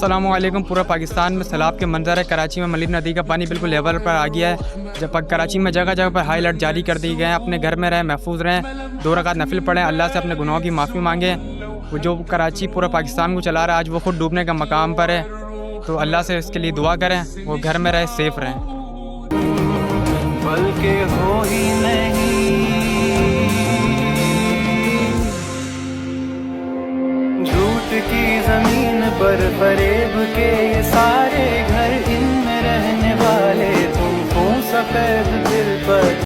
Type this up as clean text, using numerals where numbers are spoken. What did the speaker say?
अस्सलामुअलैकुम। पूरा पाकिस्तान में सैलाब के मंजर है। कराची में मलिक नदी का पानी बिल्कुल लेवल पर आ गया है। जब कराची में जगह जगह पर हाई अलर्ट जारी कर दिए गए हैं। अपने घर में रहें, महफूज रहें, 2 रकात नफिल पढ़ें, अल्लाह से अपने गुनाहों की माफ़ी मांगें। वो जो कराची पूरा पाकिस्तान को चला रहा है, आज वो खुद डूबने का मकाम पर है, तो अल्लाह से इसके लिए दुआ करें, वो घर में रहे, सेफ़ रहें। बल्कि हो ही नहीं, झूठ की ज़मीन पर फरेब के ये सारे